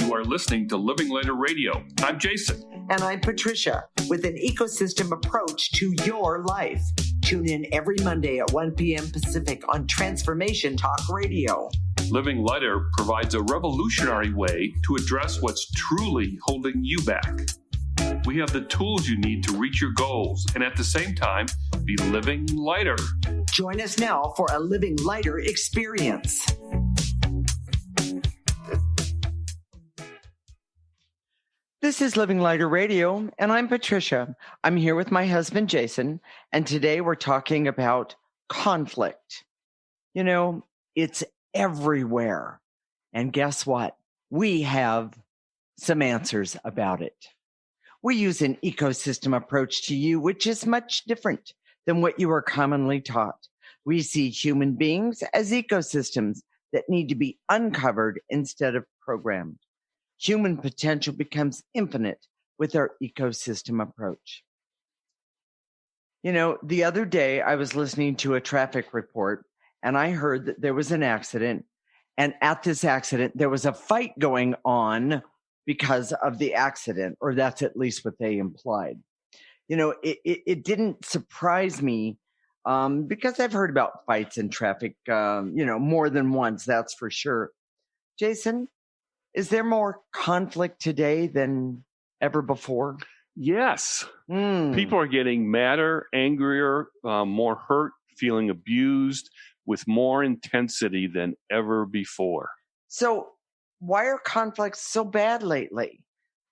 You are listening to Living Later Radio. I'm Jason. And I'm Patricia, with an ecosystem approach to your life. Tune in every Monday at 1 p.m. Pacific on Transformation Talk Radio. Living Lighter provides a revolutionary way to address what's truly holding you back. We have the tools you need to reach your goals and at the same time be living lighter. Join us now for a Living Lighter experience. This is Living Lighter Radio, and I'm Patricia. I'm here with my husband, Jason, and today we're talking about conflict. You know, it's everywhere. And guess what? We have some answers about it. We use an ecosystem approach to you, which is much different than what you are commonly taught. We see human beings as ecosystems that need to be uncovered instead of programmed. Human potential becomes infinite with our ecosystem approach. You know, the other day I was listening to a traffic report and I heard that there was an accident. And at this accident, there was a fight going on because of the accident, or that's at least what they implied. You know, it didn't surprise me because I've heard about fights in traffic, more than once, that's for sure. Jason, is there more conflict today than ever before? Yes. People are getting madder, angrier, more hurt, feeling abused with more intensity than ever before. So why are conflicts so bad lately?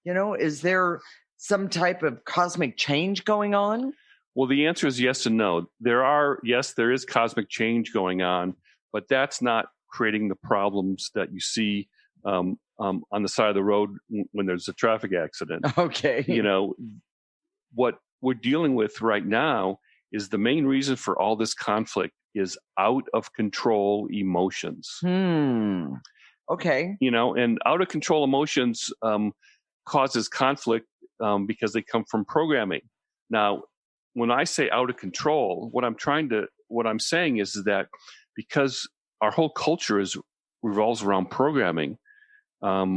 You know, is there some type of cosmic change going on? Well, the answer is yes and no. There is cosmic change going on, but that's not creating the problems that you see on the side of the road when there's a traffic accident. Okay. You know, what we're dealing with right now is the main reason for all this conflict is out of control emotions. Okay. You know, and out of control emotions causes conflict because they come from programming. Now, when I say out of control, what I'm saying is that because our whole culture revolves around programming,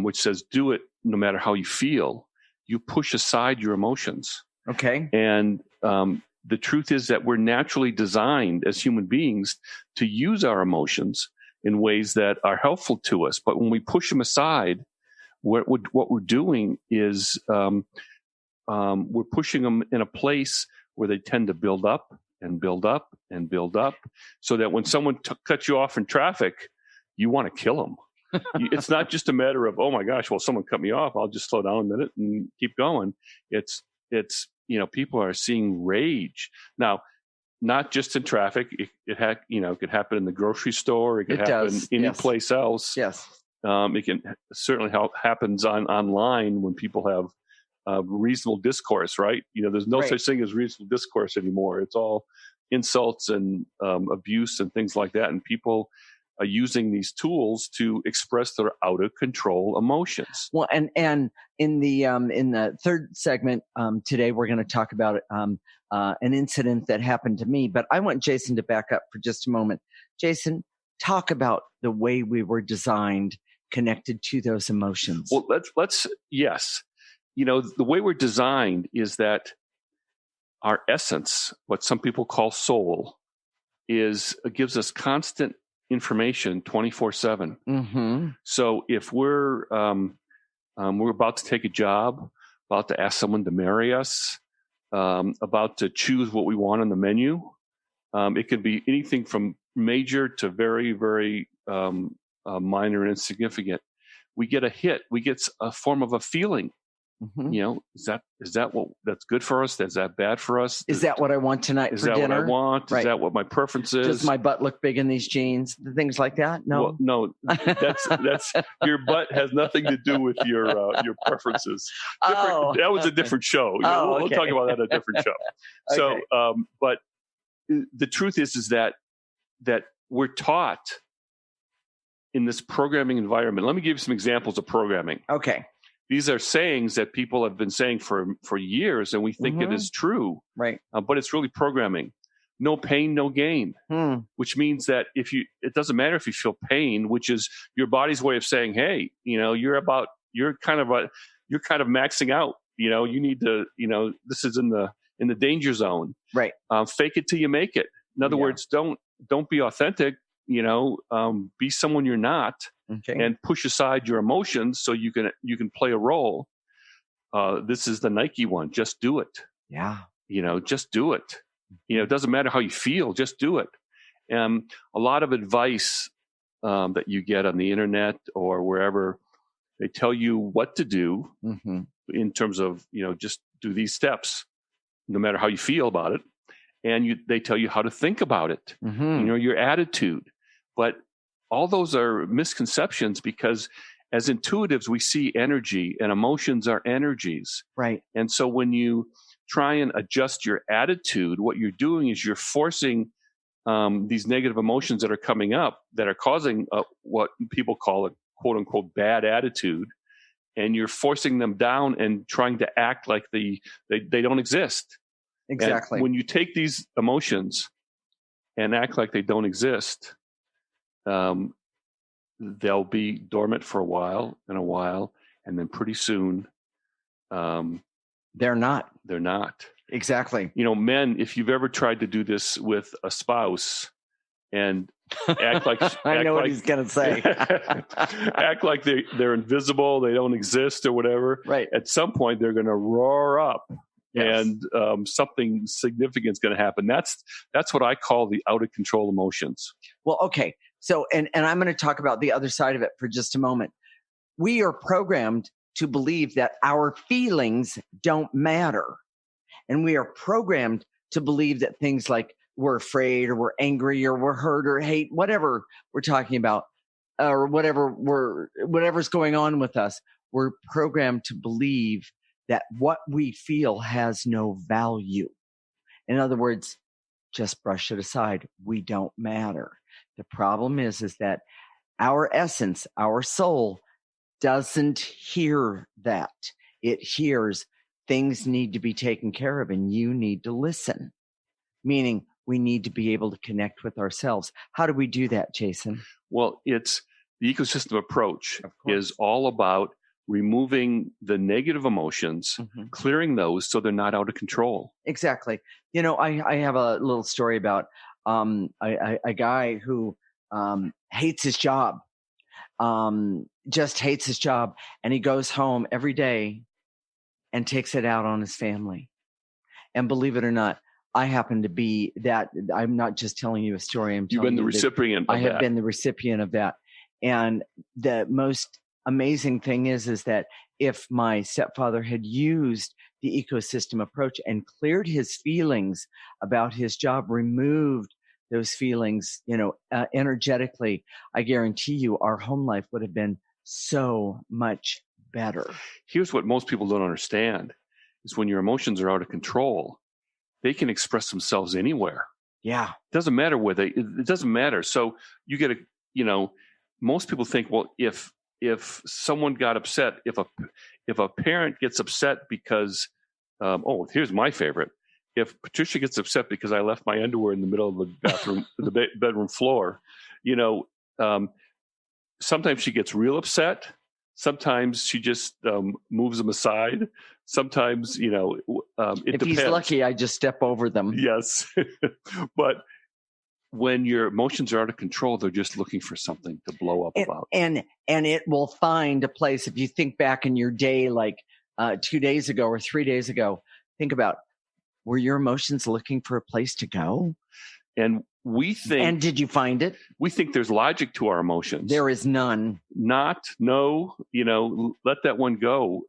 which says do it no matter how you feel, you push aside your emotions. Okay. And the truth is that we're naturally designed as human beings to use our emotions in ways that are helpful to us. But when we push them aside, what we're doing is we're pushing them in a place where they tend to build up and build up and build up, so that when someone cuts you off in traffic, you want to kill them. It's not just a matter of, oh my gosh, well, someone cut me off, I'll just slow down a minute and keep going. It's people are seeing rage. Now, not just in traffic. It could happen in the grocery store. It could happen any place else. Yes. It can certainly happens online when people have reasonable discourse, right? You know, there's no such thing as reasonable discourse anymore. It's all insults and abuse and things like that. And people are using these tools to express their out of control emotions. Well, and in the third segment today, we're going to talk about an incident that happened to me. But I want Jason to back up for just a moment. Jason, talk about the way we were designed, connected to those emotions. Well, yes. You know, the way we're designed is that our essence, what some people call soul, gives us constant information 24/7. Mm-hmm. So if we're about to take a job, about to ask someone to marry us, about to choose what we want on the menu, it could be anything from major to very, very minor and insignificant. We get a hit. We get a form of a feeling. Mm-hmm. You know, is that what that's good for us? Is that bad for us? Is that what I want tonight for dinner? Is that what I want? Right. Is that what my preference is? Does my butt look big in these jeans? Things like that? No. Well, no, that's your butt has nothing to do with your preferences. That was a different show. We'll talk about that at a different show. Okay. So, but the truth is that we're taught in this programming environment. Let me give you some examples of programming. Okay. These are sayings that people have been saying for years, and we think it is true. Right. But it's really programming. No pain, no gain, which means that it doesn't matter if you feel pain, which is your body's way of saying, hey, you know, you're about you're kind of maxing out. You need to, this is in the danger zone. Right. Fake it till you make it. In other words, don't be authentic. Be someone you're not, and push aside your emotions so you can play a role. This is the Nike one. Just do it. Yeah. Just do it. It doesn't matter how you feel. Just do it. A lot of advice that you get on the internet or wherever, they tell you what to do in terms of, just do these steps, no matter how you feel about it. And they tell you how to think about it, your attitude. But all those are misconceptions, because as intuitives, we see energy, and emotions are energies. Right. And so when you try and adjust your attitude, what you're doing is you're forcing these negative emotions that are coming up that are causing what people call a quote unquote bad attitude. And you're forcing them down and trying to act like they don't exist. Exactly. And when you take these emotions and act like they don't exist, they'll be dormant for a while, and then pretty soon, they're not. They're not. Exactly. Men, if you've ever tried to do this with a spouse and act like I know what he's going to say. Act like they're invisible, they don't exist or whatever. Right. At some point, they're going to roar up. Yes. And something significant is going to happen. That's what I call the out of control emotions. Well, okay. So, and I'm going to talk about the other side of it for just a moment. We are programmed to believe that our feelings don't matter. And we are programmed to believe that things like we're afraid or we're angry or we're hurt or hate, whatever we're talking about, or whatever's going on with us, we're programmed to believe that what we feel has no value. In other words, just brush it aside. We don't matter. The problem is that our essence, our soul, doesn't hear that. It hears things need to be taken care of and you need to listen. Meaning we need to be able to connect with ourselves. How do we do that, Jason? Well, it's the ecosystem approach is all about removing the negative emotions, clearing those so they're not out of control. Exactly. I have a little story about a guy who hates his job, just hates his job. And he goes home every day and takes it out on his family. And believe it or not, I happen to be that. I'm not just telling you a story. You've been the recipient of that. I have been the recipient of that. And the most amazing thing is that if my stepfather had used the ecosystem approach and cleared his feelings about his job, removed those feelings, energetically, I guarantee you our home life would have been so much better. Here's what most people don't understand is when your emotions are out of control, they can express themselves anywhere. Yeah. It doesn't matter it doesn't matter. So you get most people think, well, if someone got upset, if a parent gets upset because, here's my favorite. If Patricia gets upset because I left my underwear in the middle of the bathroom, bedroom floor, sometimes she gets real upset. Sometimes she just moves them aside. Sometimes, it if depends. He's lucky, I just step over them. Yes. But when your emotions are out of control, they're just looking for something to blow up about. And it will find a place. If you think back in your day, like 2 days ago or 3 days ago, think about, were your emotions looking for a place to go? And we think... And did you find it? We think there's logic to our emotions. There is none. No, let that one go.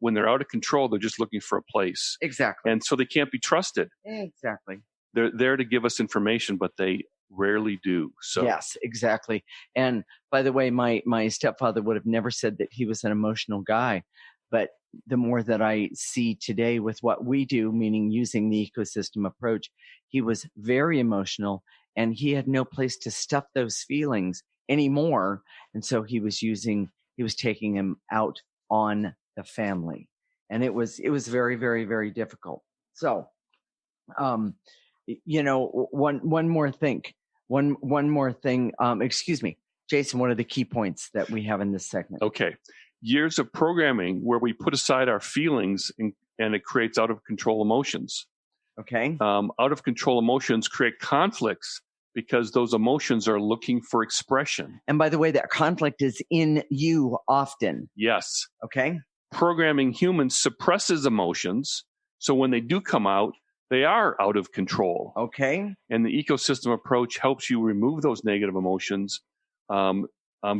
When they're out of control, they're just looking for a place. Exactly. And so they can't be trusted. Exactly. They're there to give us information, but they rarely do. So yes, exactly. And by the way, my stepfather would have never said that he was an emotional guy, but the more that I see today with what we do, meaning using the ecosystem approach, he was very emotional and he had no place to stuff those feelings anymore. And so he was taking them out on the family. And it was very, very, very difficult. So, one more thing. Excuse me, Jason, what are the key points that we have in this segment? Okay. years of programming where we put aside our feelings and it creates out of control emotions. Okay. Out of control emotions create conflicts because those emotions are looking for expression. And by the way, that conflict is in you often. Yes. Okay. Programming humans suppresses emotions. So when they do come out, they are out of control. Okay. And the ecosystem approach helps you remove those negative emotions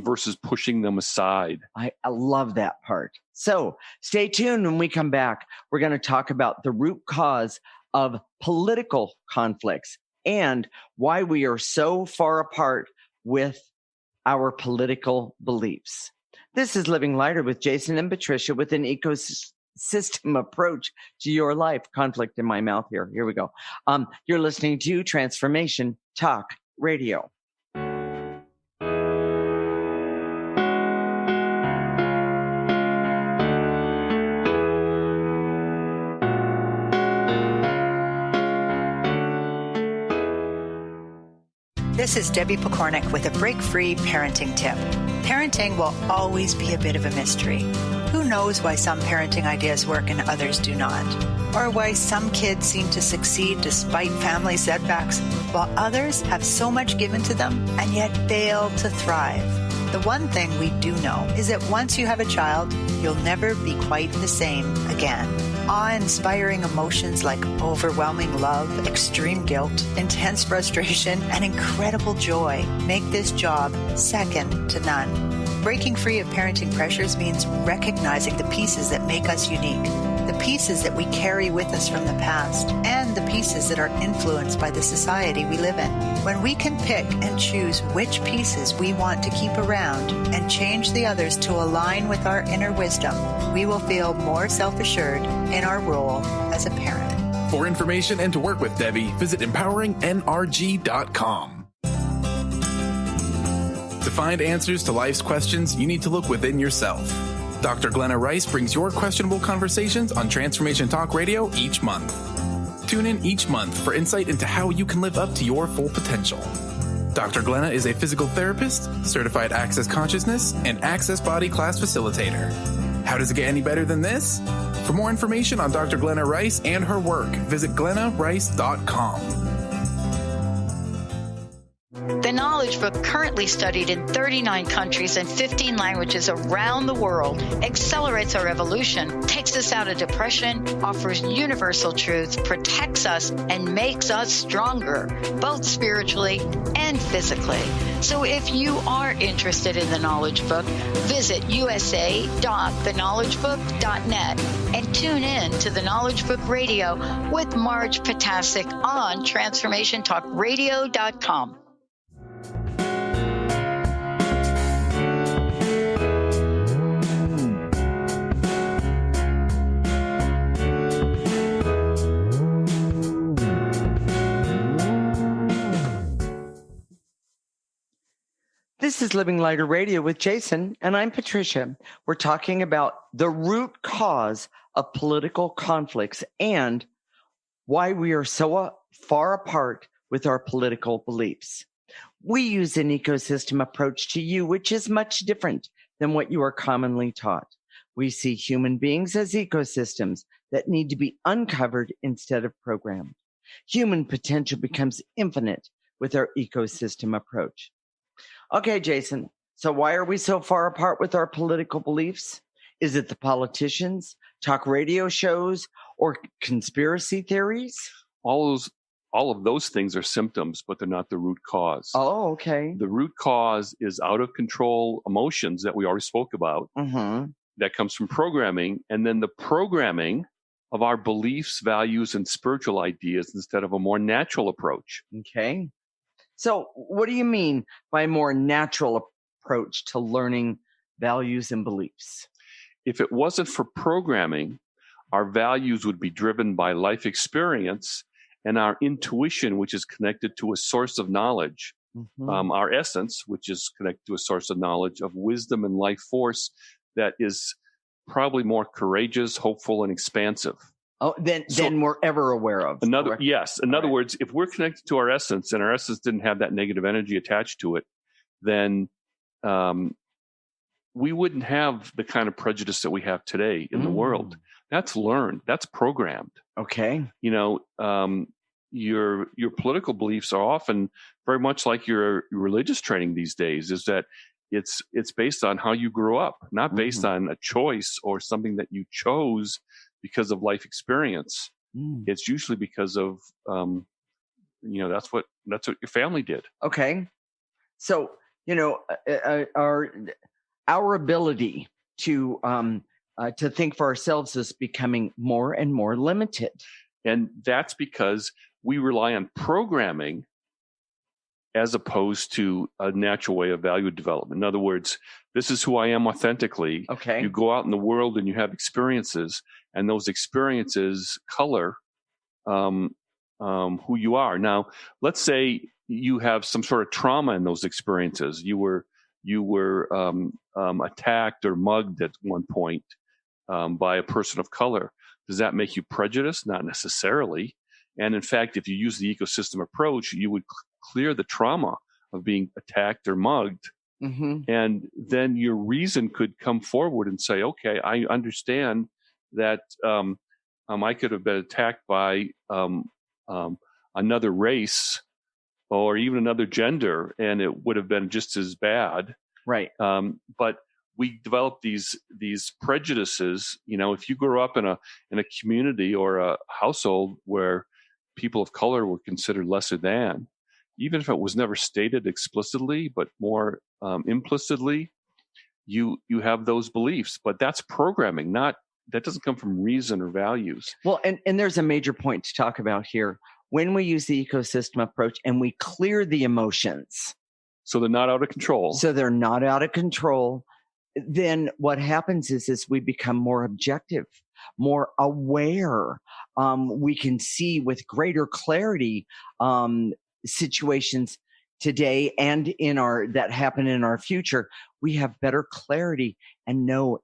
versus pushing them aside. I love that part. So stay tuned. When we come back, we're going to talk about the root cause of political conflicts and why we are so far apart with our political beliefs. This is Living Lighter with Jason and Patricia with an ecosystem approach to your life. Conflict in my mouth here. Here we go. You're listening to Transformation Talk Radio. This is Debbie Pokornik with a break-free parenting tip. Parenting will always be a bit of a mystery. Who knows why some parenting ideas work and others do not? Or why some kids seem to succeed despite family setbacks, while others have so much given to them and yet fail to thrive. The one thing we do know is that once you have a child, you'll never be quite the same again. Awe-inspiring emotions like overwhelming love, extreme guilt, intense frustration, and incredible joy make this job second to none. Breaking free of parenting pressures means recognizing the pieces that make us unique, the pieces that we carry with us from the past, and the pieces that are influenced by the society we live in. When we can pick and choose which pieces we want to keep around and change the others to align with our inner wisdom, we will feel more self-assured in our role as a parent. For information and to work with Debbie, visit empoweringnrg.com. To find answers to life's questions, you need to look within yourself. Dr. Glenna Rice brings your questionable conversations on Transformation Talk Radio each month. Tune in each month for insight into how you can live up to your full potential. Dr. Glenna is a physical therapist, certified Access Consciousness, and Access Body Class facilitator. How does it get any better than this? For more information on Dr. Glenna Rice and her work, visit glennarice.com. The Knowledge Book, currently studied in 39 countries and 15 languages around the world, accelerates our evolution, takes us out of depression, offers universal truth, protects us, and makes us stronger, both spiritually and physically. So if you are interested in the Knowledge Book, visit usa.theknowledgebook.net and tune in to the Knowledge Book Radio with Marge Potasic on TransformationTalkRadio.com. This is Living Lighter Radio with Jason, and I'm Patricia. We're talking about the root cause of political conflicts and why we are so far apart with our political beliefs. We use an ecosystem approach to you, which is much different than what you are commonly taught. We see human beings as ecosystems that need to be uncovered instead of programmed. Human potential becomes infinite with our ecosystem approach. Okay, Jason, so why are we so far apart with our political beliefs? Is it the politicians, talk radio shows, or conspiracy theories? All of those things are symptoms, but they're not the root cause. Oh, okay. The root cause is out of control emotions that we already spoke about. Mm-hmm. That comes from programming, and then the programming of our beliefs, values, and spiritual ideas instead of a more natural approach. Okay. So what do you mean by a more natural approach to learning values and beliefs? If it wasn't for programming, our values would be driven by life experience and our intuition, which is connected to a source of knowledge, our essence, which is connected to a source of knowledge of wisdom and life force that is probably more courageous, hopeful, and expansive. Oh, than we're ever aware of. In other words, if we're connected to our essence and our essence didn't have that negative energy attached to it, then we wouldn't have the kind of prejudice that we have today in the world. That's learned. That's programmed. Okay. Your political beliefs are often very much like your religious training these days, is that it's based on how you grew up, not based on a choice or something that you chose because of life experience. It's usually because of, that's what your family did. Okay. So, our ability to think for ourselves is becoming more and more limited. And that's because we rely on programming as opposed to a natural way of value development. In other words, this is who I am authentically. Okay. You go out in the world and you have experiences, and those experiences color who you are. Now, let's say you have some sort of trauma in those experiences. You were attacked or mugged at one point by a person of color. Does that make you prejudiced? Not necessarily. And in fact, if you use the ecosystem approach, you would clear the trauma of being attacked or mugged. And then your reason could come forward and say, okay, I understand that I could have been attacked by another race or even another gender, and it would have been just as bad. Right. But we develop these prejudices. If you grew up in a community or a household where people of color were considered lesser than, even if it was never stated explicitly, but more implicitly, you have those beliefs. But that's programming, that doesn't come from reason or values. Well, and there's a major point to talk about here. When we use the ecosystem approach and we clear the emotions, so they're not out of control. Then what happens is we become more objective, more aware. We can see with greater clarity situations today and that happen in our future. We have better clarity and know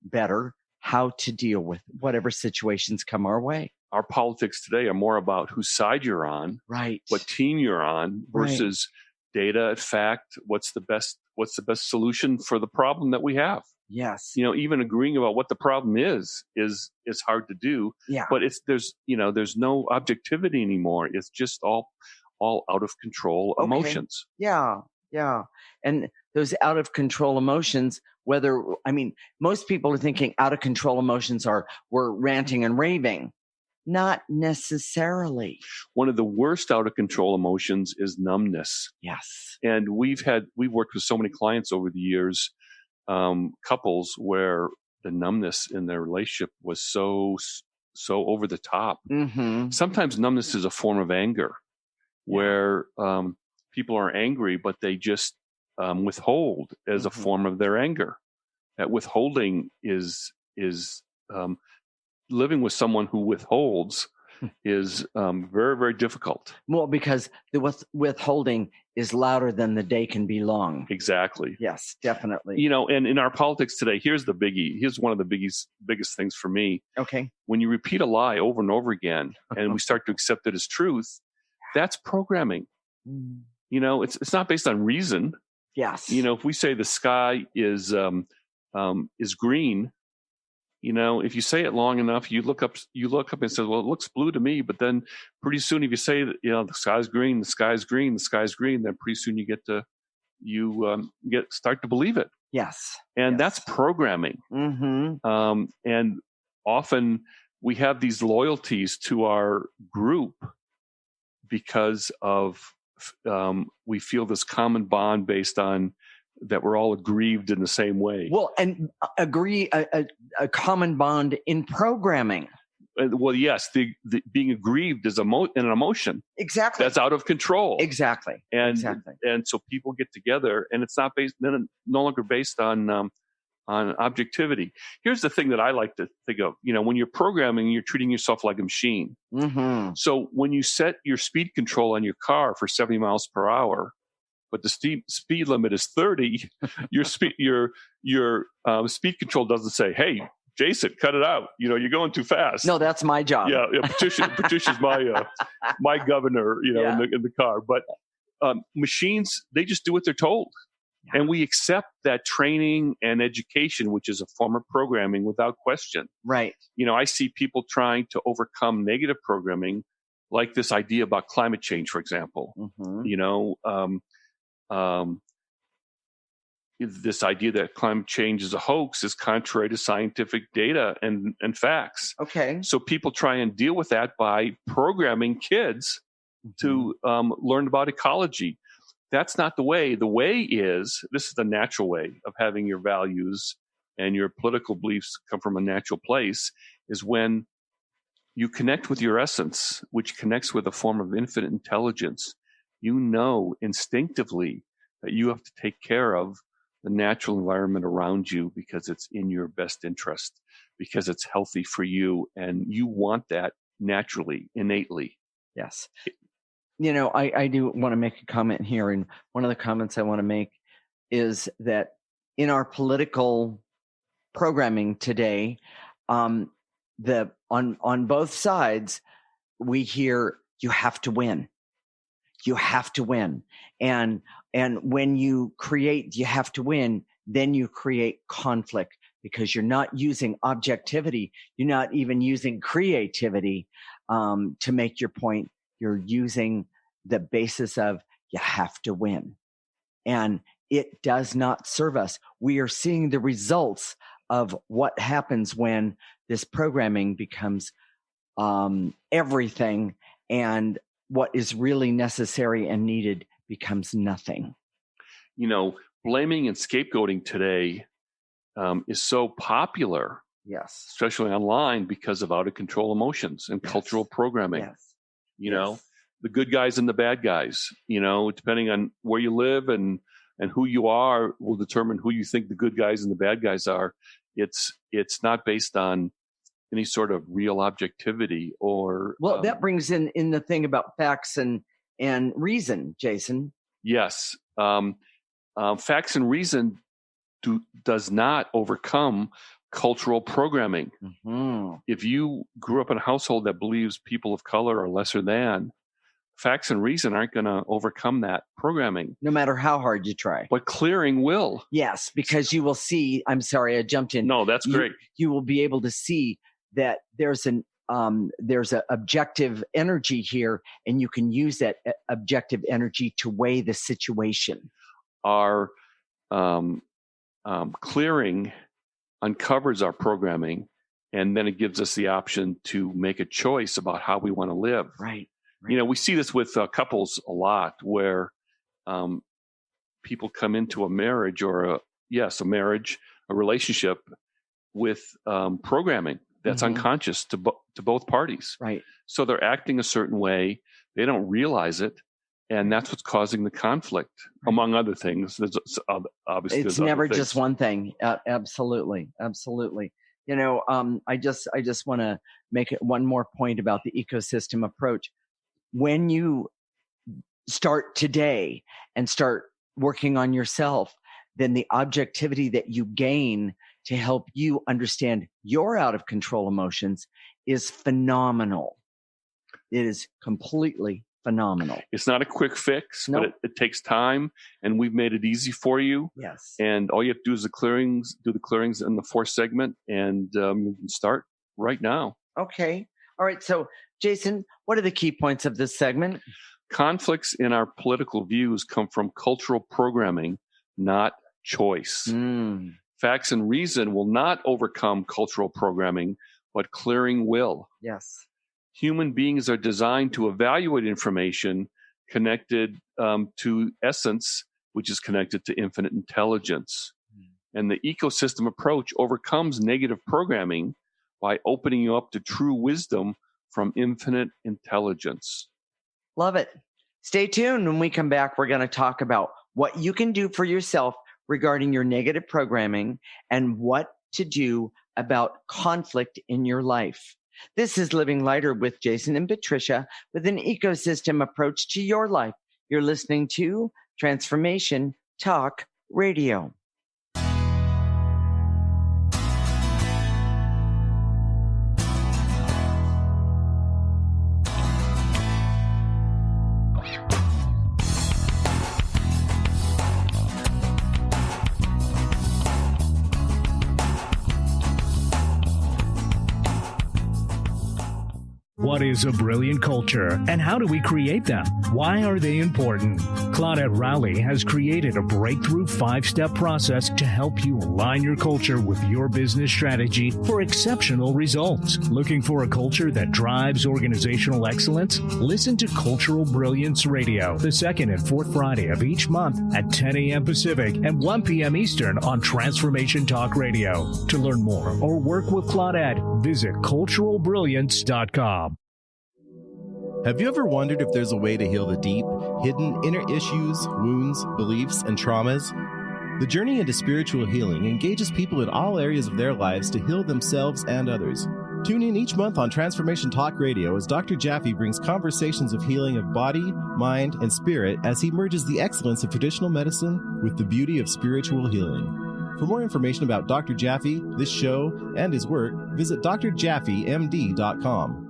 better how to deal with whatever situations come our way. Our politics today are more about whose side you're on, right? What team you're on, versus data, fact. What's the best solution for the problem that we have? Yes. Even agreeing about what the problem is hard to do. Yeah. But there's no objectivity anymore. It's just all out of control emotions. Yeah. And those out of control emotions, most people are thinking out of control emotions we're ranting and raving. Not necessarily. One of the worst out of control emotions is numbness. Yes. And we've worked with so many clients over the years, couples where the numbness in their relationship was so over the top. Sometimes numbness is a form of anger, where people are angry, but they just withhold as a form of their anger. That withholding is living with someone who withholds is very, very difficult. Well, because the withholding is louder than the day can be long. Exactly. Yes, definitely. And in our politics today, here's the biggie. Here's one of the biggest things for me. Okay. When you repeat a lie over and over again, and we start to accept it as truth, that's programming. It's not based on reason. Yes. If we say the sky is green, if you say it long enough, you look up and say, well, it looks blue to me. But then pretty soon, if you say that, the sky's green, the sky's green, the sky's green, then pretty soon you start to believe it. Yes. And that's programming. And often we have these loyalties to our group because of, we feel this common bond based on that we're all aggrieved in the same way. Well, and agree a common bond in programming. Well, yes, the being aggrieved is an emotion. Exactly. That's out of control. Exactly. And so people get together, and it's no longer based on objectivity. Here's the thing that I like to think of. When you're programming, you're treating yourself like a machine. So when you set your speed control on your car for 70 miles per hour, but the speed limit is 30, your speed control doesn't say, "Hey, Jason, cut it out. You're going too fast." No, that's my job. Yeah, Patricia's my governor. In the car. But machines, they just do what they're told. Yeah. And we accept that training and education, which is a form of programming, without question. Right. I see people trying to overcome negative programming, like this idea about climate change, for example. Mm-hmm. This idea that climate change is a hoax is contrary to scientific data and facts. Okay. So people try and deal with that by programming kids to learn about ecology. That's not the way. The way is, this is the natural way of having your values and your political beliefs come from a natural place, is when you connect with your essence, which connects with a form of infinite intelligence. You know instinctively that you have to take care of the natural environment around you because it's in your best interest, because it's healthy for you, and you want that naturally, innately. Yes. I do want to make a comment here, and one of the comments I want to make is that in our political programming today, on both sides, we hear you have to win. You have to win. And when you create you have to win, then you create conflict because you're not using objectivity. You're not even using creativity to make your point. You're using the basis of you have to win. And it does not serve us. We are seeing the results of what happens when this programming becomes everything, and what is really necessary and needed becomes nothing. Blaming and scapegoating today is so popular. Yes. Especially online, because of out of control emotions and cultural programming. Yes. The good guys and the bad guys, depending on where you live and who you are will determine who you think the good guys and the bad guys are. It's not based on any sort of real objectivity or. Well, that brings in the thing about facts and reason, Jason. Yes. Facts and reason does not overcome cultural programming. Mm-hmm. If you grew up in a household that believes people of color are lesser than, facts and reason aren't going to overcome that programming. No matter how hard you try. But clearing will. Yes, because you will see, I'm sorry, I jumped in. No, that's great. You will be able to see that there's an objective energy here, and you can use that objective energy to weigh the situation. Our clearing uncovers our programming, and then it gives us the option to make a choice about how we want to live. Right. We see this with couples a lot, where people come into a marriage a relationship with programming that's unconscious to both parties. Right. So they're acting a certain way. They don't realize it. And that's what's causing the conflict, among other things. Obviously, it's never just one thing. Absolutely. Absolutely. I just want to make one more point about the ecosystem approach. When you start today and start working on yourself, then the objectivity that you gain to help you understand your out of control emotions is phenomenal. It is completely phenomenal. It's not a quick fix, Nope. but it takes time, and we've made it easy for you. Yes. And all you have to do is do the clearings in the fourth segment, and you can start right now. Okay. All right. So, Jason, what are the key points of this segment? Conflicts in our political views come from cultural programming, not choice. Facts and reason will not overcome cultural programming, but clearing will. Yes. Human beings are designed to evaluate information connected to essence, which is connected to infinite intelligence. And the ecosystem approach overcomes negative programming by opening you up to true wisdom from infinite intelligence. Love it. Stay tuned. When we come back, we're going to talk about what you can do for yourself regarding your negative programming and what to do about conflict in your life. This is Living Lighter with Jason and Patricia, with an ecosystem approach to your life. You're listening to Transformation Talk Radio. What is a brilliant culture, and how do we create them? Why are they important? Claudette Rowley has created a breakthrough 5-step process to help you align your culture with your business strategy for exceptional results. Looking for a culture that drives organizational excellence? Listen to Cultural Brilliance Radio, the second and fourth Friday of each month at 10 a.m. Pacific and 1 p.m. Eastern on Transformation Talk Radio. To learn more or work with Claudette, visit culturalbrilliance.com. Have you ever wondered if there's a way to heal the deep, hidden inner issues, wounds, beliefs, and traumas? The journey into spiritual healing engages people in all areas of their lives to heal themselves and others. Tune in each month on Transformation Talk Radio as Dr. Jaffe brings conversations of healing of body, mind, and spirit as he merges the excellence of traditional medicine with the beauty of spiritual healing. For more information about Dr. Jaffe, this show, and his work, visit drjaffemd.com.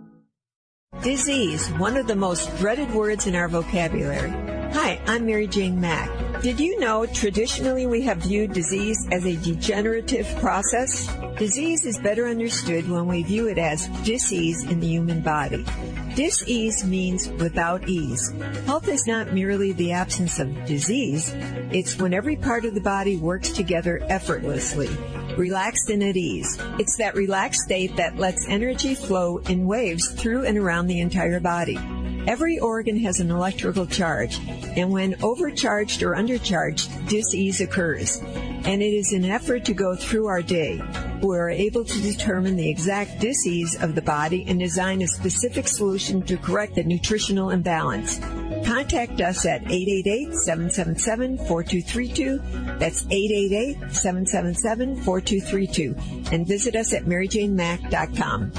Disease, one of the most dreaded words in our vocabulary. Hi, I'm Mary Jane Mack. Did you know traditionally we have viewed disease as a degenerative process? Disease is better understood when we view it as dis-ease in the human body. Dis-ease means without ease. Health is not merely the absence of disease. It's when every part of the body works together effortlessly, relaxed and at ease. It's that relaxed state that lets energy flow in waves through and around the entire body. Every organ has an electrical charge, and when overcharged or undercharged, dis-ease occurs. And it is an effort to go through our day. We are able to determine the exact dis-ease of the body and design a specific solution to correct the nutritional imbalance. Contact us at 888-777-4232. That's 888-777-4232. And visit us at maryjanemack.com.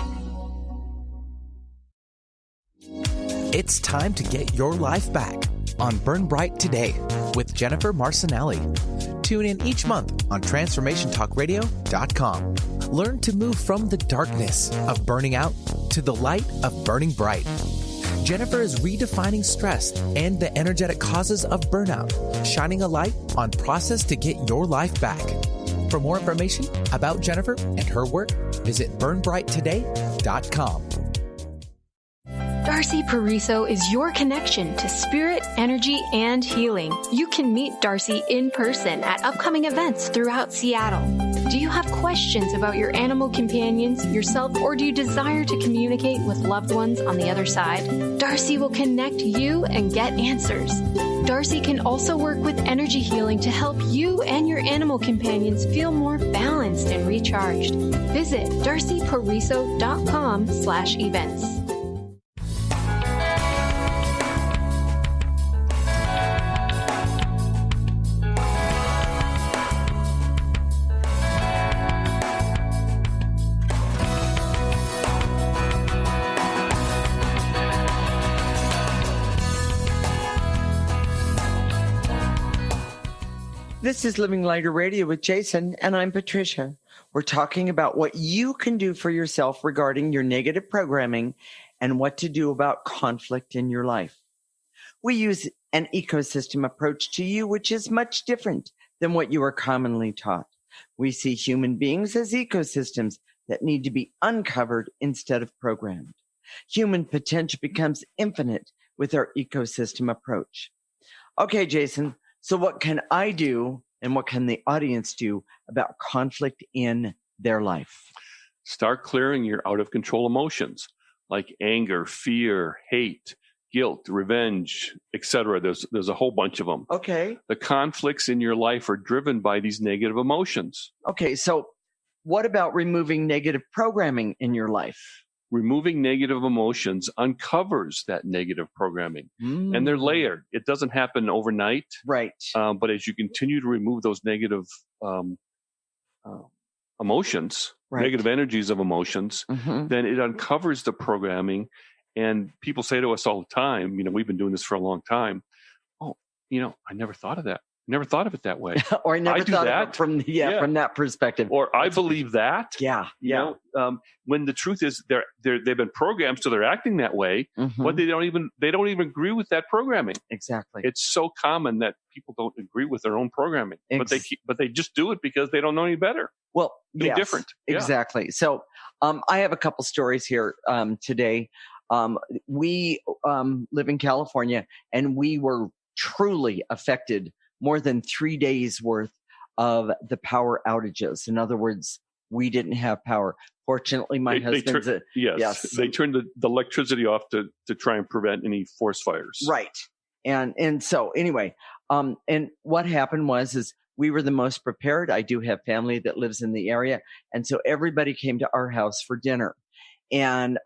It's time to get your life back on Burn Bright Today with Jennifer Marcinelli. Tune in each month on TransformationTalkRadio.com. Learn to move from the darkness of burning out to the light of burning bright. Jennifer is redefining stress and the energetic causes of burnout, shining a light on process to get your life back. For more information about Jennifer and her work, visit burnbrighttoday.com. Darcy Pariso is your connection to spirit, energy, and healing. You can meet Darcy in person at upcoming events throughout Seattle. Do you have questions about your animal companions, yourself, or do you desire to communicate with loved ones on the other side? Darcy will connect you and get answers. Darcy can also work with energy healing to help you and your animal companions feel more balanced and recharged. Visit darcypariso.com/events. This is Living Lighter Radio with Jason, and I'm Patricia. We're talking about what you can do for yourself regarding your negative programming and what to do about conflict in your life. We use an ecosystem approach to you, which is much different than what you are commonly taught. We see human beings as ecosystems that need to be uncovered instead of programmed. Human potential becomes infinite with our ecosystem approach. Okay, Jason. So what can I do and what can the audience do about conflict in their life? Start clearing your out of control emotions like anger, fear, hate, guilt, revenge, etc. There's a whole bunch of them. Okay. The conflicts in your life are driven by these negative emotions. Okay. So what about removing negative programming in your life? Removing negative emotions uncovers that negative programming, and they're layered. It doesn't happen overnight, right? But as you continue to remove those negative emotions, right, negative energies of emotions, then it uncovers the programming. And people say to us all the time, we've been doing this for a long time. Oh, I never thought of that. Never thought of it that way. Or I never thought of it from that perspective. Or I believe that. Yeah. When the truth is they've been programmed, so they're acting that way, but they don't even agree with that programming. Exactly. It's so common that people don't agree with their own programming, but they just do it because they don't know any better. Well, different. Exactly. So I have a couple stories here today. We live in California, and we were truly affected more than 3 days worth of the power outages. In other words, we didn't have power. Fortunately, my husband's they turned the electricity off to try and prevent any forest fires. Right. And so anyway, and what happened is we were the most prepared. I do have family that lives in the area. And so everybody came to our house for dinner, and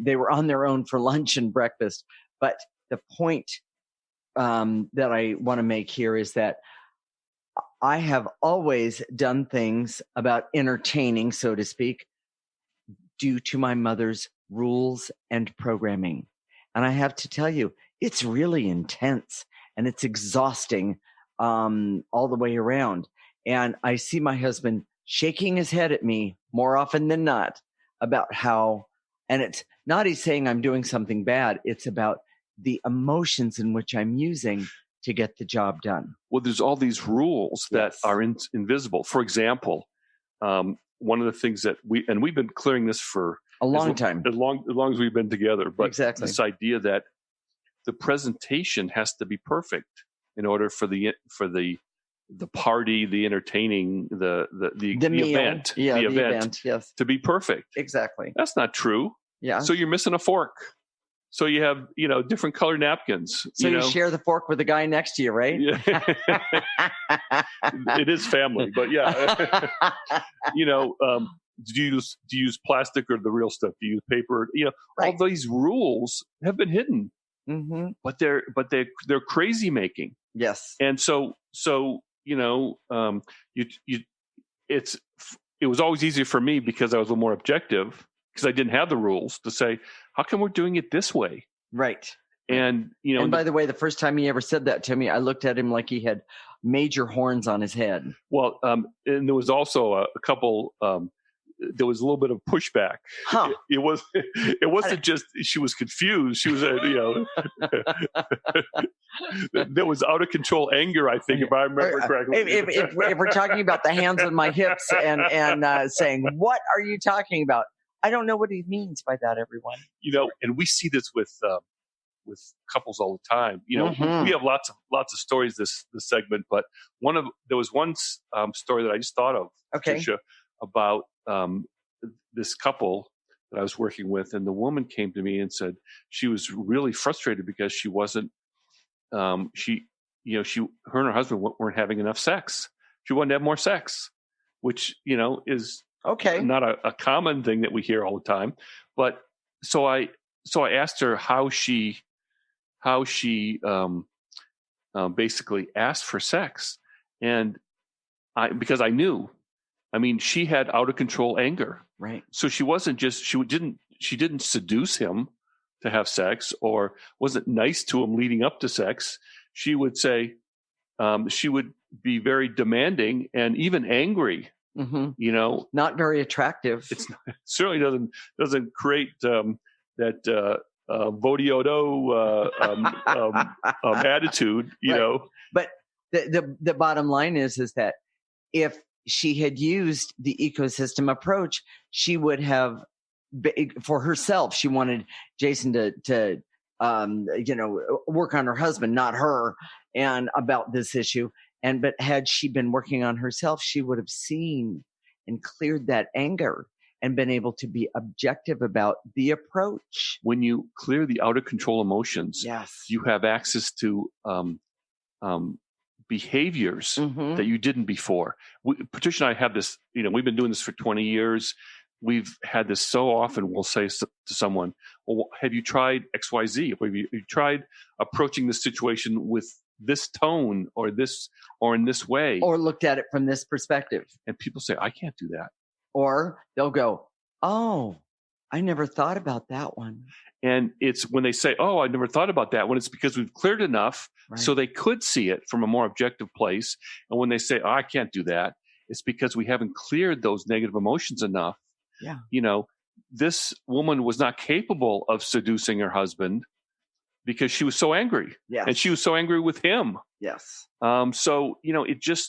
they were on their own for lunch and breakfast. But the point that I want to make here is that I have always done things about entertaining, so to speak, due to my mother's rules and programming. And I have to tell you, it's really intense and it's exhausting all the way around. And I see my husband shaking his head at me more often than not about how, and it's not he's saying I'm doing something bad. It's about the emotions in which I'm using to get the job done. Well, there's all these rules that are invisible. For example, one of the things that we've been clearing this for a long time, as long as we've been together. But exactly. This idea that the presentation has to be perfect in order for the party, the entertaining, the event, the event, yes, to be perfect. Exactly. That's not true. Yeah. So you're missing a fork. So you have, different colored napkins. So you share the fork with the guy next to you, right? Yeah. It is family, but yeah. Do you use plastic or the real stuff? Do you use paper? Right. All these rules have been hidden, but they're crazy making. Yes. And it was always easier for me because I was a little more objective, because I didn't have the rules to say, how come we're doing it this way? Right. And, and by the way, the first time he ever said that to me, I looked at him like he had major horns on his head. Well, and there was also a couple, there was a little bit of pushback. Huh. It wasn't just she was confused. She was, there was out of control anger, I think, if I remember correctly. If we're talking about the hands on my hips and saying, what are you talking about? I don't know what he means by that, everyone. And we see this with couples all the time. We have lots of stories this segment, but there was one story that I just thought of, Patricia, about this couple that I was working with, and the woman came to me and said she was really frustrated because she wasn't her and her husband weren't having enough sex. She wanted to have more sex, which is not a common thing that we hear all the time. But so I asked her how she basically asked for sex, and because I knew, she had out of control anger. Right. So she didn't seduce him to have sex, or wasn't nice to him leading up to sex. She would say, she would be very demanding and even angry. Not very attractive. It certainly doesn't create that Vodiodo attitude, Right. But the bottom line is that if she had used the ecosystem approach, she would have, for herself, she wanted Jason to work on her husband, not her, and about this issue. But had she been working on herself, she would have seen and cleared that anger and been able to be objective about the approach. When you clear the out of control emotions, you have access to behaviors that you didn't before. Patricia and I have this, we've been doing this for 20 years. We've had this so often. We'll say to someone, well, have you tried XYZ? Have you tried approaching this situation with this tone or in this way? Or looked at it from this perspective. And people say, I can't do that. Or they'll go, oh, I never thought about that one. And it's when they say, oh, I never thought about that one, it's because we've cleared enough so they could see it from a more objective place. And when they say, oh, I can't do that, it's because we haven't cleared those negative emotions enough. Yeah. This woman was not capable of seducing her husband because she was so angry. Yes. And she was so angry with him. Yes. So, it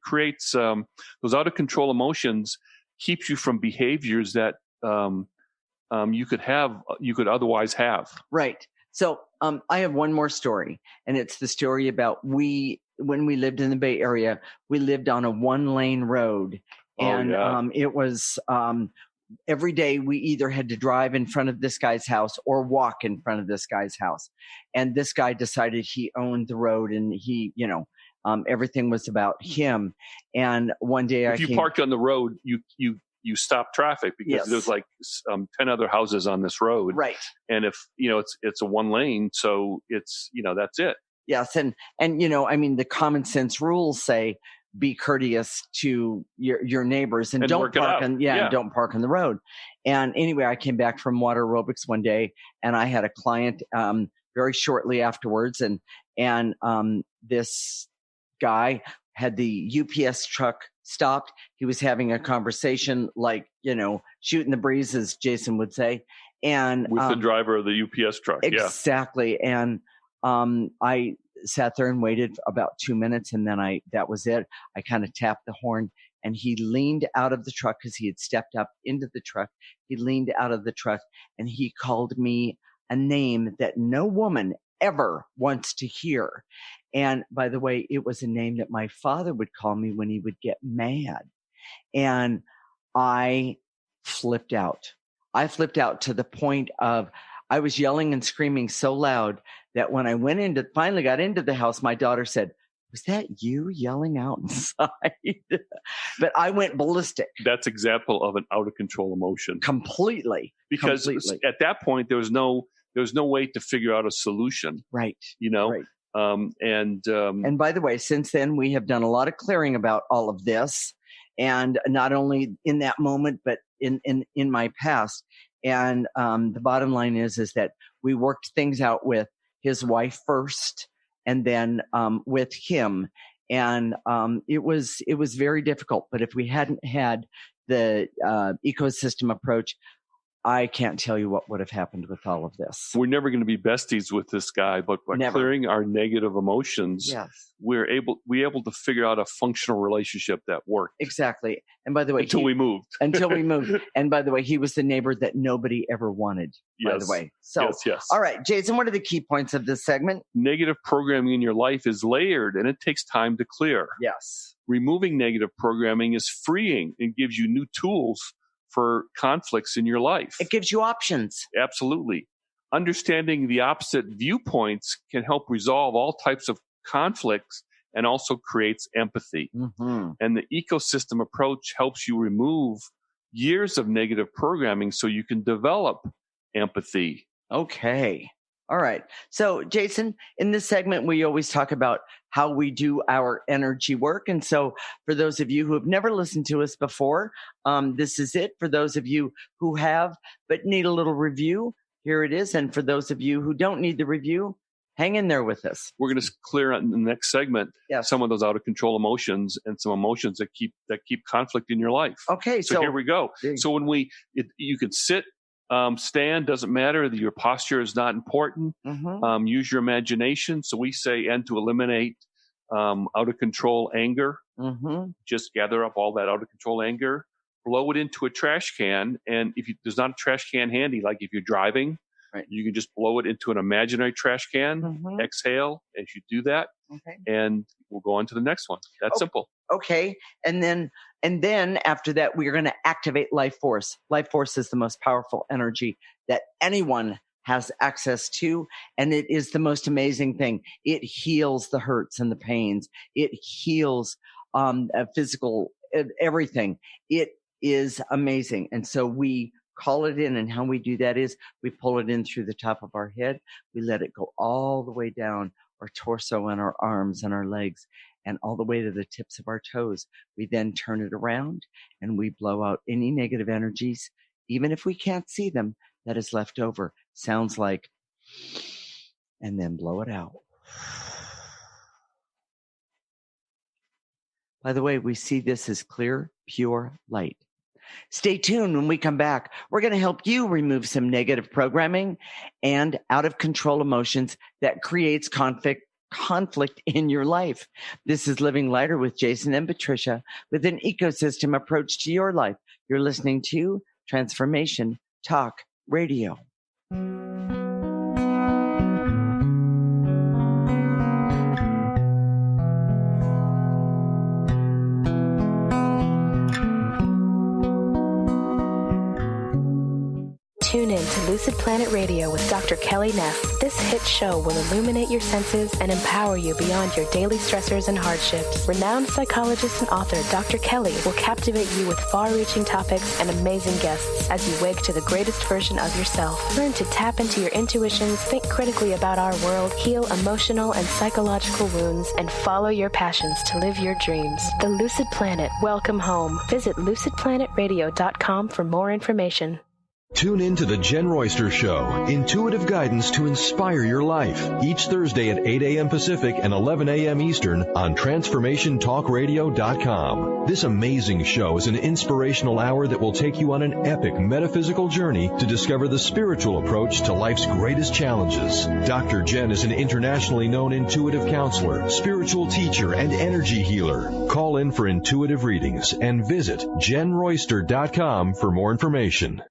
creates those out of control emotions, keeps you from behaviors that you could otherwise have. Right. So I have one more story, and it's the story about when we lived in the Bay Area, we lived on a 1-lane road, and it was every day we either had to drive in front of this guy's house or walk in front of this guy's house. And this guy decided he owned the road, and he, everything was about him. And one day if you parked on the road, you stop traffic because there's like 10 other houses on this road. Right. And if, it's a 1-lane, so it's, that's it. Yes. And, the common sense rules say, be courteous to your neighbors and don't park and don't park on the road. And anyway, I came back from water aerobics one day, and I had a client, very shortly afterwards. And this guy had the UPS truck stopped. He was having a conversation, like, shooting the breeze, as Jason would say. And with the driver of the UPS truck. Exactly. And I sat there and waited about 2 minutes, and then that was it. I kind of tapped the horn, and he leaned out of the truck because he had stepped up into the truck. He leaned out of the truck, and he called me a name that no woman ever wants to hear. And by the way, it was a name that my father would call me when he would get mad. And I flipped out. I flipped out to the point of I was yelling and screaming so loud that when I finally got into the house, my daughter said, "Was that you yelling outside?" But I went ballistic. That's example of an out of control emotion. Completely. Because at that point, there was no way to figure out a solution. Right. Right. And by the way, since then, we have done a lot of clearing about all of this, and not only in that moment, but in my past. And the bottom line is that we worked things out with his wife first, and then with him. And it was very difficult. But if we hadn't had the ecosystem approach, I can't tell you what would have happened with all of this. We're never going to be besties with this guy, but by clearing our negative emotions, we're able to figure out a functional relationship that worked. Exactly. And by the way, until we moved. And by the way, he was the neighbor that nobody ever wanted, by the way. So, yes. All right, Jason, what are the key points of this segment? Negative programming in your life is layered, and it takes time to clear. Yes. Removing negative programming is freeing and gives you new tools for conflicts in your life. It gives you options. Absolutely. Understanding the opposite viewpoints can help resolve all types of conflicts and also creates empathy. Mm-hmm. And the ecosystem approach helps you remove years of negative programming so you can develop empathy. Okay. All right. So, Jason, in this segment, we always talk about how we do our energy work. And so for those of you who have never listened to us before, this is it. For those of you who have but need a little review, here it is. And for those of you who don't need the review, hang in there with us. We're going to clear in the next segment some of those out of control emotions and some emotions that keep conflict in your life. Okay. So here we go. So when you can sit, stand, doesn't matter. Your posture is not important. Mm-hmm. Use your imagination. So we say, and to eliminate out of control anger. Mm-hmm. Just gather up all that out of control anger, blow it into a trash can. And if there's not a trash can handy, like if you're driving, you can just blow it into an imaginary trash can, mm-hmm. exhale as you do that. Okay. And we'll go on to the next one. That's simple. Okay. And then after that, we're going to activate life force. Life force is the most powerful energy that anyone has access to. And it is the most amazing thing. It heals the hurts and the pains. It heals physical, everything. It is amazing. And so we call it in. And how we do that is we pull it in through the top of our head. We let it go all the way down our torso and our arms and our legs and all the way to the tips of our toes. We then turn it around and we blow out any negative energies, even if we can't see them, that is left over. Sounds like, and then blow it out. By the way, we see this as clear, pure light. Stay tuned. When we come back, we're going to help you remove some negative programming and out of control emotions that creates conflict in your life. This is Living Lighter with Jason and Patricia with an ecosystem approach to your life. You're listening to Transformation Talk Radio. Tune in to Lucid Planet Radio with Dr. Kelly Neff. This hit show will illuminate your senses and empower you beyond your daily stressors and hardships. Renowned psychologist and author Dr. Kelly will captivate you with far-reaching topics and amazing guests as you wake to the greatest version of yourself. Learn to tap into your intuitions, think critically about our world, heal emotional and psychological wounds, and follow your passions to live your dreams. The Lucid Planet. Welcome home. Visit lucidplanetradio.com for more information. Tune in to The Jen Royster Show, intuitive guidance to inspire your life, each Thursday at 8 a.m. Pacific and 11 a.m. Eastern on TransformationTalkRadio.com. This amazing show is an inspirational hour that will take you on an epic metaphysical journey to discover the spiritual approach to life's greatest challenges. Dr. Jen is an internationally known intuitive counselor, spiritual teacher, and energy healer. Call in for intuitive readings and visit JenRoyster.com for more information.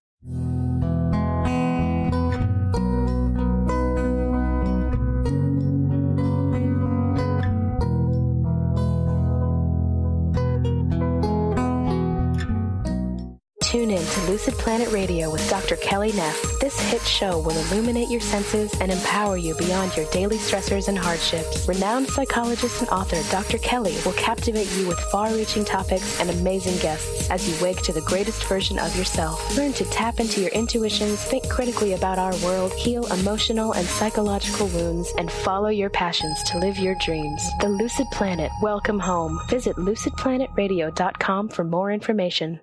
Tune in to Lucid Planet Radio with Dr. Kelly Neff. This hit show will illuminate your senses and empower you beyond your daily stressors and hardships. Renowned psychologist and author Dr. Kelly will captivate you with far-reaching topics and amazing guests as you wake to the greatest version of yourself. Learn to tap into your intuitions, think critically about our world, heal emotional and psychological wounds, and follow your passions to live your dreams. The Lucid Planet. Welcome home. Visit lucidplanetradio.com for more information.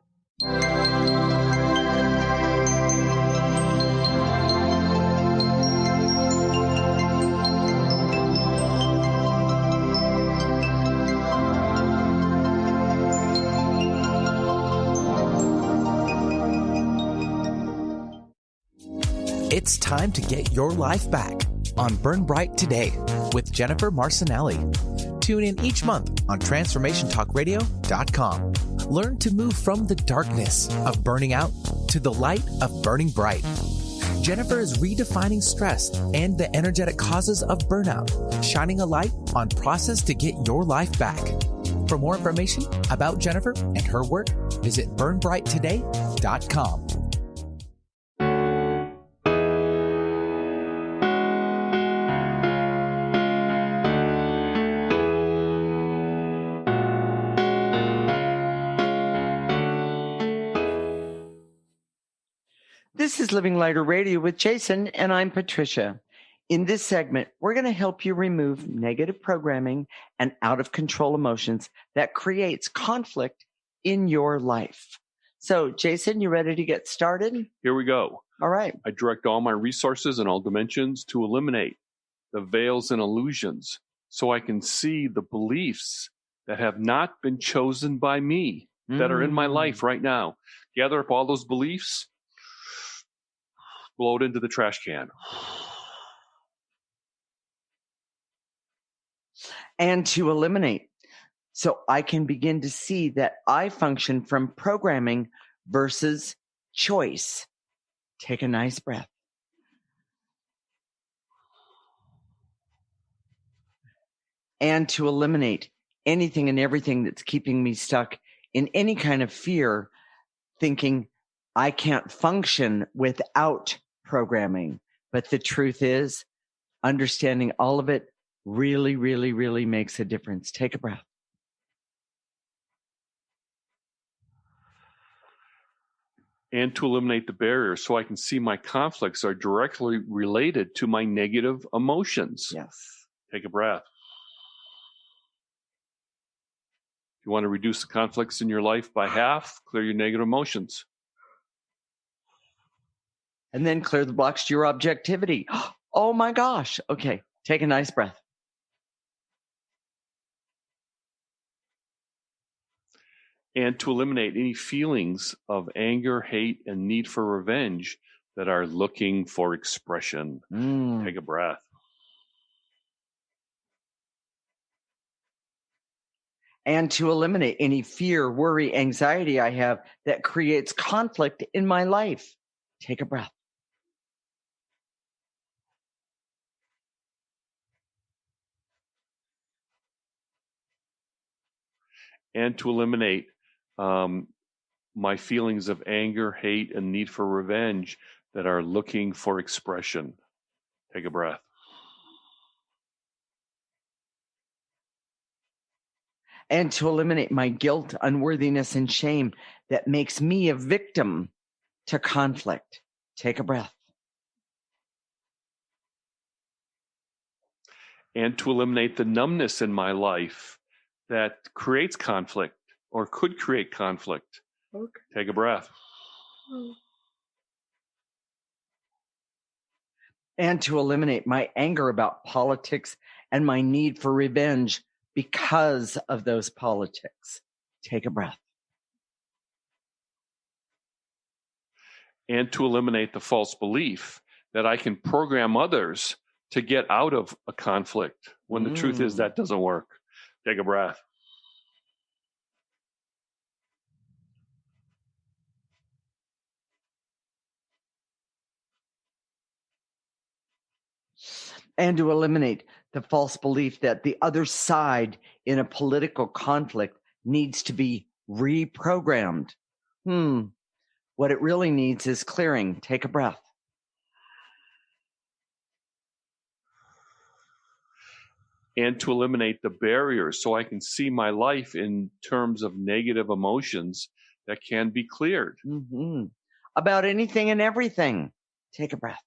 It's time to get your life back on Burn Bright Today with Jennifer Marcinelli. Tune in each month on TransformationTalkRadio.com. Learn to move from the darkness of burning out to the light of burning bright. Jennifer is redefining stress and the energetic causes of burnout, shining a light on process to get your life back. For more information about Jennifer and her work, visit burnbrighttoday.com. This is Living Lighter Radio with Jason, and I'm Patricia. In this segment, we're going to help you remove negative programming and out-of-control emotions that creates conflict in your life. So, Jason, you ready to get started? Here we go. All right. I direct all my resources in all dimensions to eliminate the veils and illusions so I can see the beliefs that have not been chosen by me that are in my life right now. Gather up all those beliefs, blow it into the trash can. And to eliminate, so I can begin to see that I function from programming versus choice. Take a nice breath. And to eliminate anything and everything that's keeping me stuck in any kind of fear, thinking I can't function without programming. But the truth is, understanding all of it really, really, really makes a difference. Take a breath. And to eliminate the barriers so I can see my conflicts are directly related to my negative emotions. Yes. Take a breath. If you want to reduce the conflicts in your life by half, clear your negative emotions. And then clear the blocks to your objectivity. Oh my gosh. Okay. Take a nice breath. And to eliminate any feelings of anger, hate, and need for revenge that are looking for expression. Take a breath. And to eliminate any fear, worry, anxiety I have that creates conflict in my life. Take a breath. and to eliminate my feelings of anger, hate, and need for revenge that are looking for expression. Take a breath. And to eliminate my guilt, unworthiness, and shame that makes me a victim to conflict. Take a breath. And to eliminate the numbness in my life that creates conflict or could create conflict. Okay. Take a breath. And to eliminate my anger about politics and my need for revenge because of those politics. Take a breath. And to eliminate the false belief that I can program others to get out of a conflict when the truth is that doesn't work. Take a breath. And to eliminate the false belief that the other side in a political conflict needs to be reprogrammed. What it really needs is clearing. Take a breath. And to eliminate the barriers so I can see my life in terms of negative emotions that can be cleared. About anything and everything. Take a breath.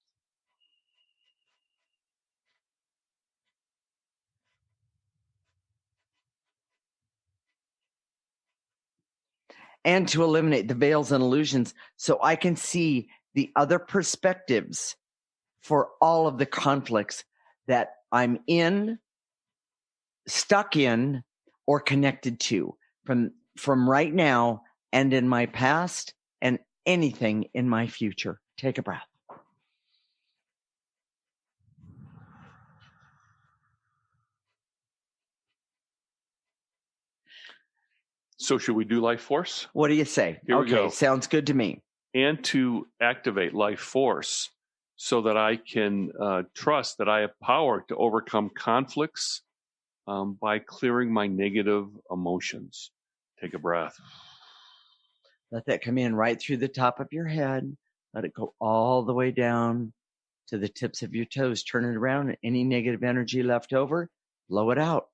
And to eliminate the veils and illusions so I can see the other perspectives for all of the conflicts that I'm in, stuck in, or connected to from right now and in my past and anything in my future. Take a breath. So should we do life force? What do you say? Here we go. Sounds good to me. And to activate life force so that I can trust that I have power to overcome conflicts by clearing my negative emotions. Take a breath. Let that come in right through the top of your head. Let it go all the way down to the tips of your toes. Turn it around, and any negative energy left over, blow it out.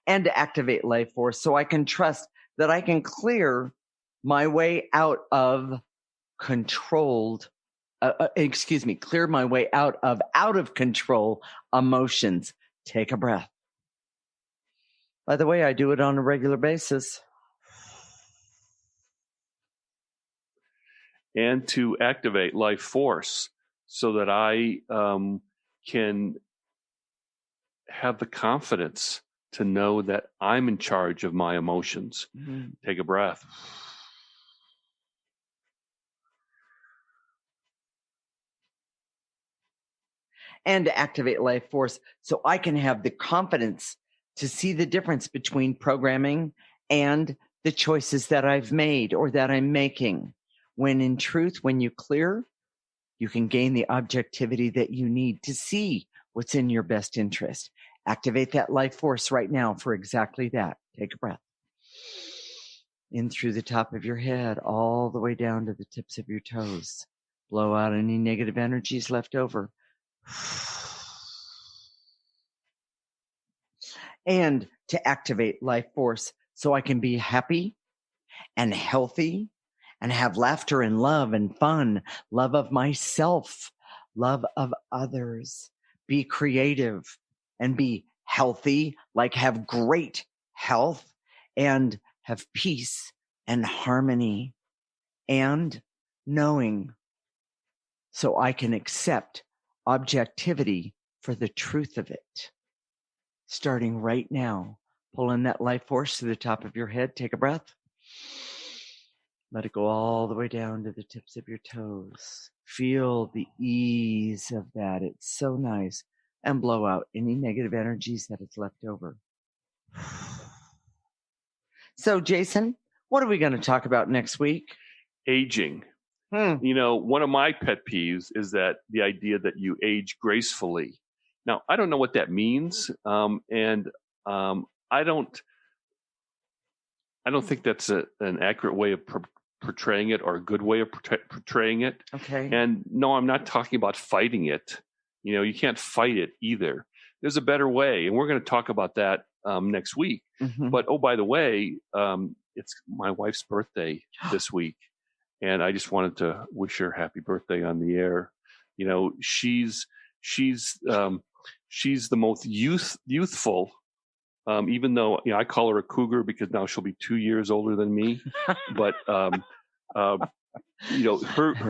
And to activate life force so I can trust that I can clear my way out of clear my way out of control emotions. Take a breath. By the way, I do it on a regular basis. And to activate life force so that I can have the confidence to know that I'm in charge of my emotions. Take a breath. And to activate life force so I can have the confidence to see the difference between programming and the choices that I've made or that I'm making. When in truth, when you clear, you can gain the objectivity that you need to see what's in your best interest. Activate that life force right now for exactly that. Take a breath. In through the top of your head, all the way down to the tips of your toes. Blow out any negative energies left over. And to activate life force so I can be happy and healthy and have laughter and love and fun, love of myself, love of others, be creative and be healthy, like have great health and have peace and harmony and knowing so I can accept objectivity for the truth of it. Starting right now, pull in that life force to the top of your head. Take a breath. Let it go all the way down to the tips of your toes. Feel the ease of that. It's so nice. And blow out any negative energies that is left over. So, Jason, what are we going to talk about next week? Aging. You know, one of my pet peeves is that the idea that you age gracefully. Now, I don't know what that means. And I don't think that's an accurate way of portraying it, or a good way of portraying it. Okay. And no, I'm not talking about fighting it. You can't fight it either. There's a better way, and we're going to talk about that next week. Mm-hmm. But oh, by the way, it's my wife's birthday this week, and I just wanted to wish her happy birthday on the air. She's the most youthful. Even though I call her a cougar because now she'll be 2 years older than me, but her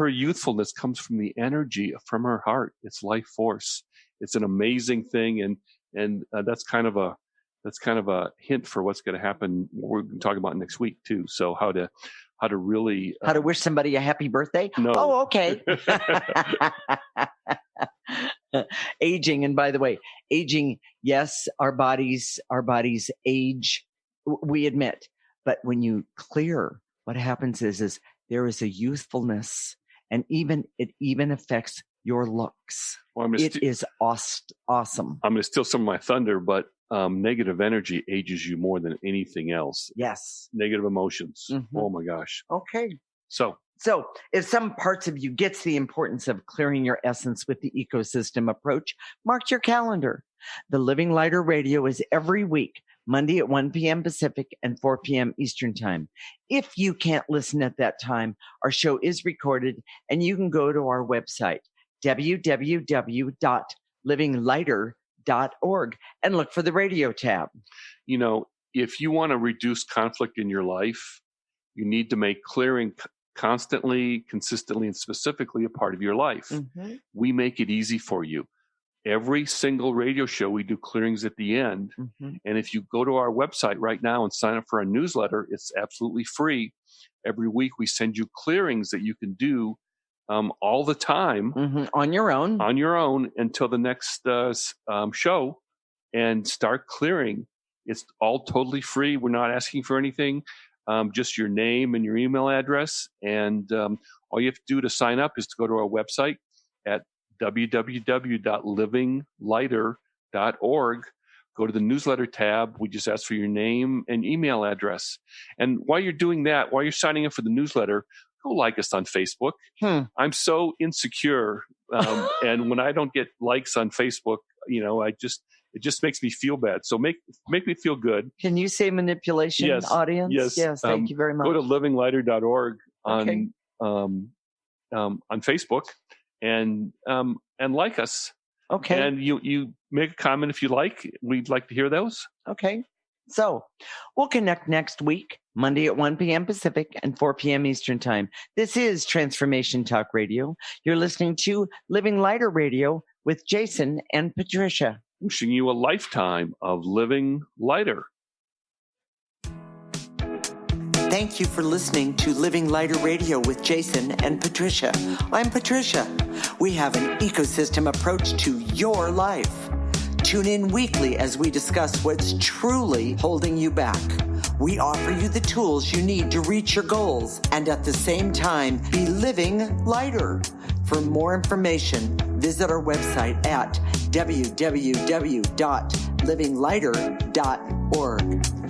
youthfulness comes from the energy from her heart. It's life force. It's an amazing thing, and that's kind of a hint for what's going to happen. We're going to talk about next week too. So how to really how to wish somebody a happy birthday? No. Oh, okay. Aging, and by the way, aging, yes, our bodies age, we admit, but when you clear, what happens is there is a youthfulness, and it even affects your looks. Well, it is awesome. I'm going to steal some of my thunder, but negative energy ages you more than anything else. Yes. Negative emotions. Mm-hmm. Oh my gosh. Okay. So if some parts of you gets the importance of clearing your essence with the ecosystem approach, mark your calendar. The Living Lighter Radio is every week, Monday at 1 p.m. Pacific and 4 p.m. Eastern Time. If you can't listen at that time, our show is recorded, and you can go to our website, www.livinglighter.org, and look for the radio tab. If you want to reduce conflict in your life, you need to make clearing constantly, consistently, and specifically a part of your life. Mm-hmm. We make it easy for you. Every single radio show, we do clearings at the end. Mm-hmm. And if you go to our website right now and sign up for our newsletter, it's absolutely free. Every week we send you clearings that you can do all the time. Mm-hmm. On your own until the next show, and start clearing. It's all totally free. We're not asking for anything. Just your name and your email address. And all you have to do to sign up is to go to our website at www.livinglighter.org. Go to the newsletter tab. We just ask for your name and email address. And while you're doing that, while you're signing up for the newsletter, go like us on Facebook. I'm so insecure. And when I don't get likes on Facebook, it just makes me feel bad. So make me feel good. Can you say manipulation, yes. audience? Yes. Thank you very much. Go to livinglighter.org on Facebook and like us. Okay. And you make a comment if you like. We'd like to hear those. Okay. So we'll connect next week, Monday at 1 p.m. Pacific and 4 p.m. Eastern Time. This is Transformation Talk Radio. You're listening to Living Lighter Radio with Jason and Patricia. Wishing you a lifetime of living lighter. Thank you for listening to Living Lighter Radio with Jason and Patricia. I'm Patricia. We have an ecosystem approach to your life. Tune in weekly as we discuss what's truly holding you back. We offer you the tools you need to reach your goals and at the same time be living lighter. For more information, visit our website at www.livinglighter.org.